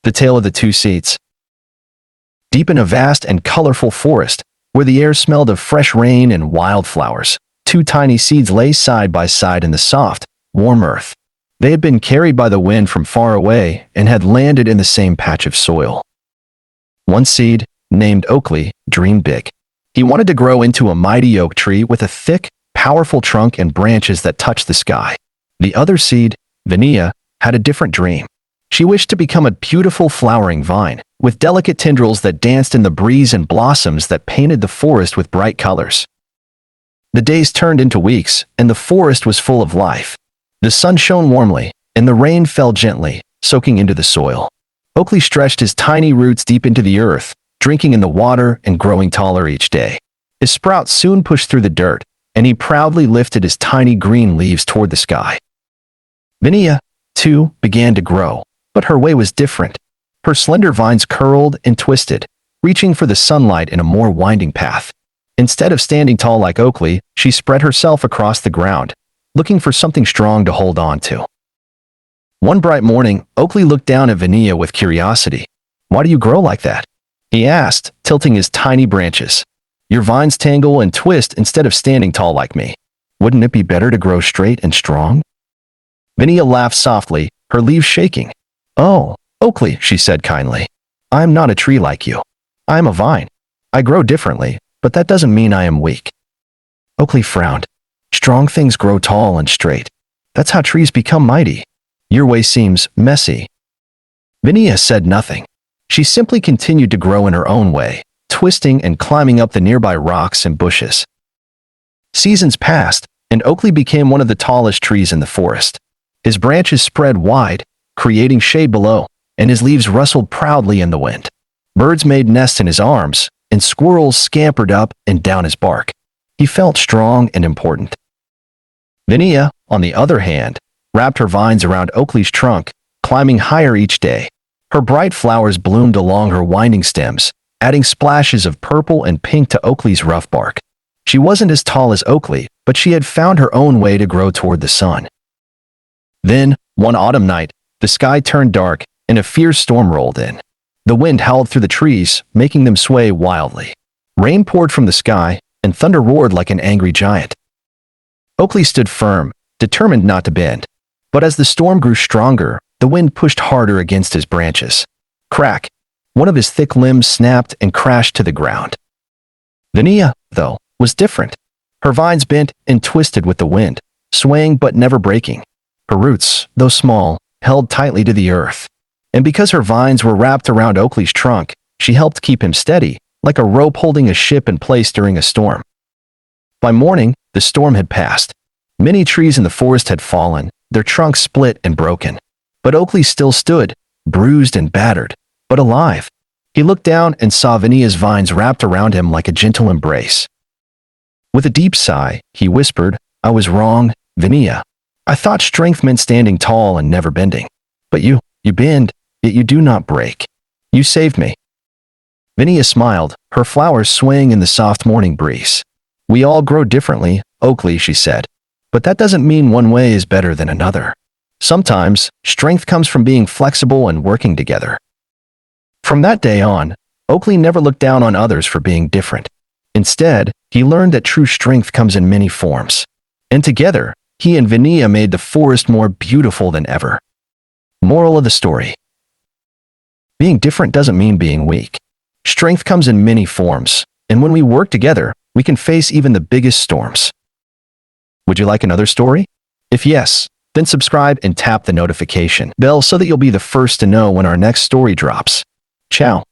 The Tale of the Two Seeds. Deep in a vast and colorful forest, where the air smelled of fresh rain and wildflowers, two tiny seeds lay side by side in the soft, warm earth. They had been carried by the wind from far away and had landed in the same patch of soil. One seed, named Oakley, dreamed big. He wanted to grow into a mighty oak tree with a thick, powerful trunk and branches that touched the sky. The other seed, Vania, had a different dream. She wished to become a beautiful flowering vine, with delicate tendrils that danced in the breeze and blossoms that painted the forest with bright colors. The days turned into weeks, and the forest was full of life. The sun shone warmly, and the rain fell gently, soaking into the soil. Oakley stretched his tiny roots deep into the earth, drinking in the water and growing taller each day. His sprouts soon pushed through the dirt, and he proudly lifted his tiny green leaves toward the sky. Vania, too, began to grow, but her way was different. Her slender vines curled and twisted, reaching for the sunlight in a more winding path. Instead of standing tall like Oakley, she spread herself across the ground, looking for something strong to hold on to. One bright morning, Oakley looked down at Vania with curiosity. "Why do you grow like that?" he asked, tilting his tiny branches. "Your vines tangle and twist instead of standing tall like me. Wouldn't it be better to grow straight and strong?" Vania laughed softly, her leaves shaking. "Oh, Oakley," she said kindly. "I am not a tree like you. I am a vine. I grow differently, but that doesn't mean I am weak." Oakley frowned. "Strong things grow tall and straight. That's how trees become mighty. Your way seems messy." Vania said nothing. She simply continued to grow in her own way, twisting and climbing up the nearby rocks and bushes. Seasons passed, and Oakley became one of the tallest trees in the forest. His branches spread wide, creating shade below, and his leaves rustled proudly in the wind. Birds made nests in his arms, and squirrels scampered up and down his bark. He felt strong and important. Vania, on the other hand, wrapped her vines around Oakley's trunk, climbing higher each day. Her bright flowers bloomed along her winding stems, adding splashes of purple and pink to Oakley's rough bark. She wasn't as tall as Oakley, but she had found her own way to grow toward the sun. Then, one autumn night, the sky turned dark, and a fierce storm rolled in. The wind howled through the trees, making them sway wildly. Rain poured from the sky, and thunder roared like an angry giant. Oakley stood firm, determined not to bend. But as the storm grew stronger, the wind pushed harder against his branches. Crack! One of his thick limbs snapped and crashed to the ground. Vania, though, was different. Her vines bent and twisted with the wind, swaying but never breaking. Her roots, though small, held tightly to the earth. And because her vines were wrapped around Oakley's trunk, she helped keep him steady, like a rope holding a ship in place during a storm. By morning, the storm had passed. Many trees in the forest had fallen, their trunks split and broken. But Oakley still stood, bruised and battered, but alive. He looked down and saw Vania's vines wrapped around him like a gentle embrace. With a deep sigh, he whispered, "I was wrong, Vania. I thought strength meant standing tall and never bending. But you bend, yet you do not break. You saved me." Vania smiled, her flowers swaying in the soft morning breeze. "We all grow differently, Oakley," she said. "But that doesn't mean one way is better than another. Sometimes, strength comes from being flexible and working together." From that day on, Oakley never looked down on others for being different. Instead, he learned that true strength comes in many forms. And together, he and Vania made the forest more beautiful than ever. Moral of the story: being different doesn't mean being weak. Strength comes in many forms, and when we work together, we can face even the biggest storms. Would you like another story? If yes, then subscribe and tap the notification bell so that you'll be the first to know when our next story drops. Ciao.